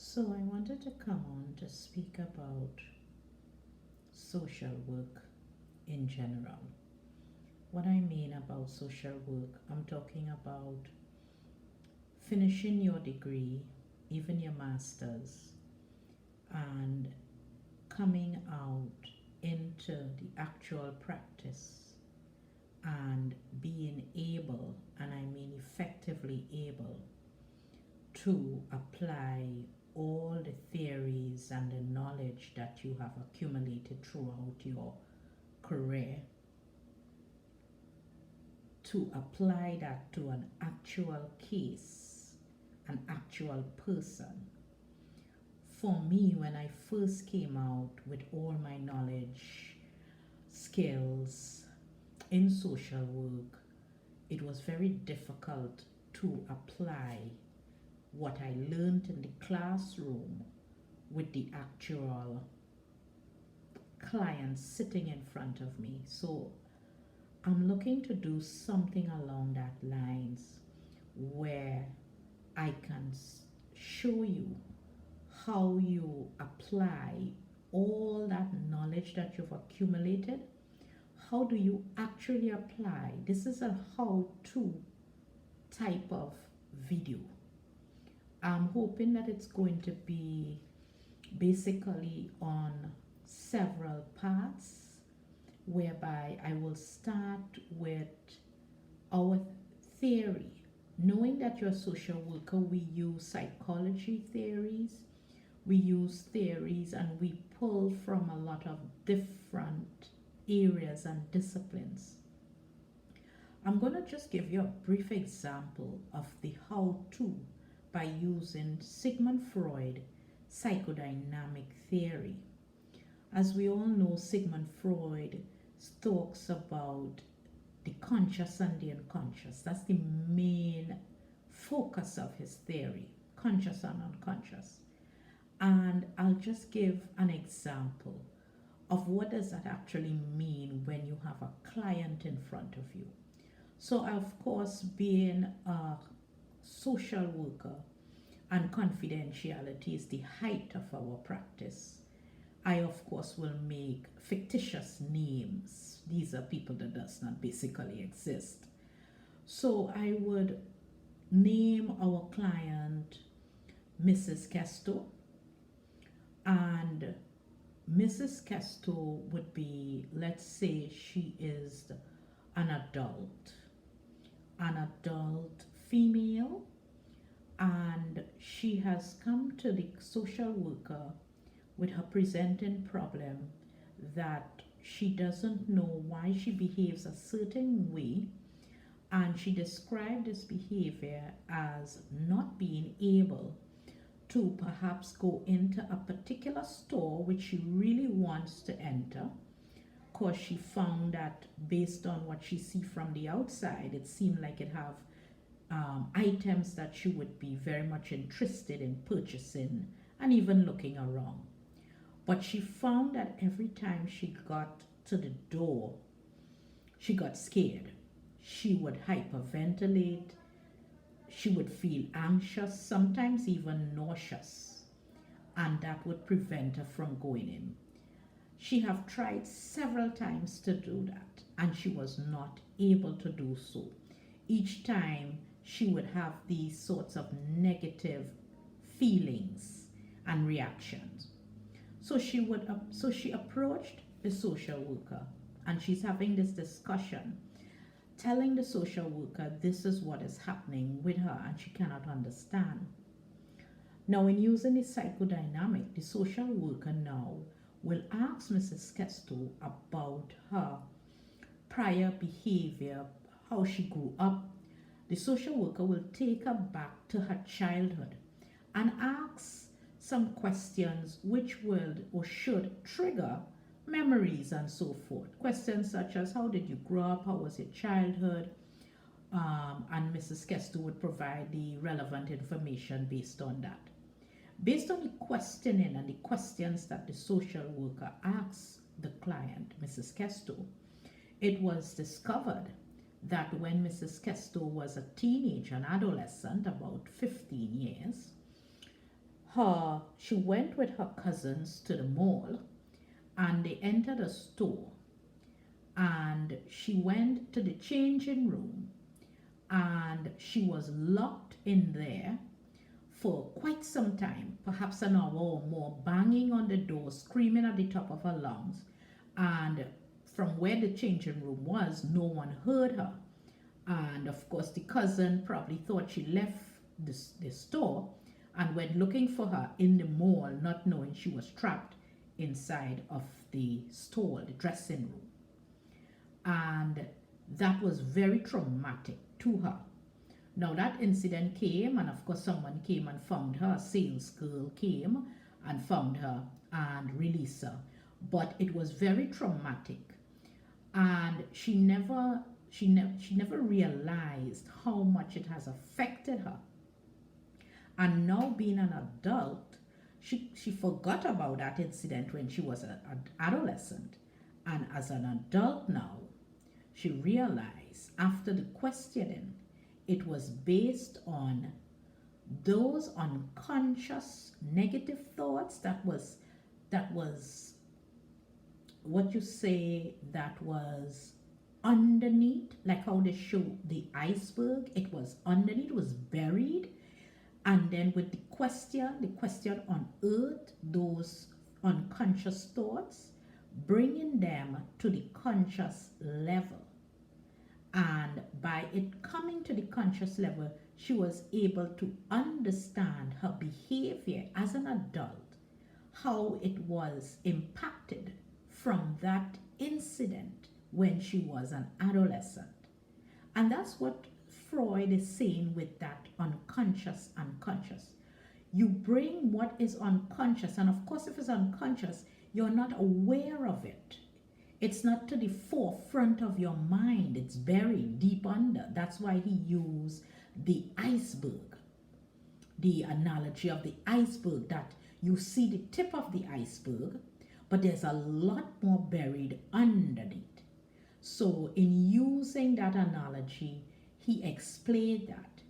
So, I wanted to come on to speak about social work in general. What I mean about social work, I'm talking about finishing your degree, even your master's, and coming out into the actual practice and being able, and I mean effectively able, to apply all the theories and the knowledge that you have accumulated throughout your career, to apply that to an actual case, an actual person. For me, when I first came out with all my knowledge, skills in social work, it was very difficult to apply what I learned in the classroom with the actual clients sitting in front of me. So I'm looking to do something along that lines where I can show you how you apply all that knowledge that you've accumulated. How do you actually apply? This is a how-to type of video. I'm hoping that it's going to be basically on several parts, whereby I will start with our theory. Knowing that you're a social worker, we use psychology theories, we use theories, and we pull from a lot of different areas and disciplines. I'm going to just give you a brief example of the how-to by using Sigmund Freud psychodynamic theory. As we all know, Sigmund Freud talks about the conscious and the unconscious. That's the main focus of his theory, conscious and unconscious. And I'll just give an example of what does that actually mean when you have a client in front of you. So, of course, being a social worker, and confidentiality is the height of our practice. I, of course, will make fictitious names. These are people that does not basically exist. So I would name our client Mrs. Kesto, and Mrs. Kesto would be, let's say she is an adult female, and she has come to the social worker with her presenting problem that she doesn't know why she behaves a certain way, and she described this behavior as not being able to perhaps go into a particular store which she really wants to enter, because she found that based on what she see from the outside, it seemed like it have items that she would be very much interested in purchasing and even looking around. But she found that every time she got to the door, she got scared. She would hyperventilate, she would feel anxious, sometimes even nauseous, and that would prevent her from going in. She have tried several times to do that, and she was not able to do so. Each time she would have these sorts of negative feelings and reactions. So she approached the social worker, and she's having this discussion, telling the social worker this is what is happening with her and she cannot understand. Now, in using the psychodynamic, the social worker now will ask Mrs. Kesto about her prior behavior, how she grew up. The social worker will take her back to her childhood and ask some questions which will or should trigger memories and so forth. Questions such as, how did you grow up? How was your childhood? And Mrs. Kesto would provide the relevant information based on that. Based on the questioning and the questions that the social worker asks the client, Mrs. Kesto, it was discovered that when Mrs. Kesto was a teenager, an adolescent, about 15 years, she went with her cousins to the mall, and they entered a store, and she went to the changing room, and she was locked in there for quite some time, perhaps an hour or more, banging on the door, screaming at the top of her lungs. And from where the changing room was, no one heard her. And of course, the cousin probably thought she left the store and went looking for her in the mall, not knowing she was trapped inside of the store, the dressing room. And that was very traumatic to her. Now that incident came, and of course someone came and found her. A sales girl came and found her and released her. But it was very traumatic, and she never realized how much it has affected her. And now being an adult, she forgot about that incident when she was an adolescent. And as an adult now, she realized after the questioning, it was based on those unconscious negative thoughts that was what you say, that was underneath, like how they show the iceberg. It was underneath, it was buried, and then with the question unearthed those unconscious thoughts, bringing them to the conscious level. And by it coming to the conscious level, she was able to understand her behavior as an adult, how it was impacted from that incident when she was an adolescent. And that's what Freud is saying with that unconscious. You bring what is unconscious, and of course, if it's unconscious, you're not aware of it. It's not to the forefront of your mind, it's buried deep under. That's why he used the iceberg, the analogy of the iceberg, that you see the tip of the iceberg, but there's a lot more buried underneath. So in using that analogy, he explained that,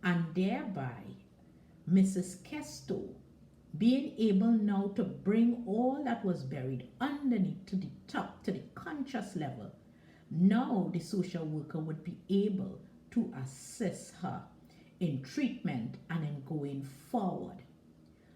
and thereby Mrs. Kesto being able now to bring all that was buried underneath to the top, to the conscious level. Now the social worker would be able to assist her in treatment and in going forward.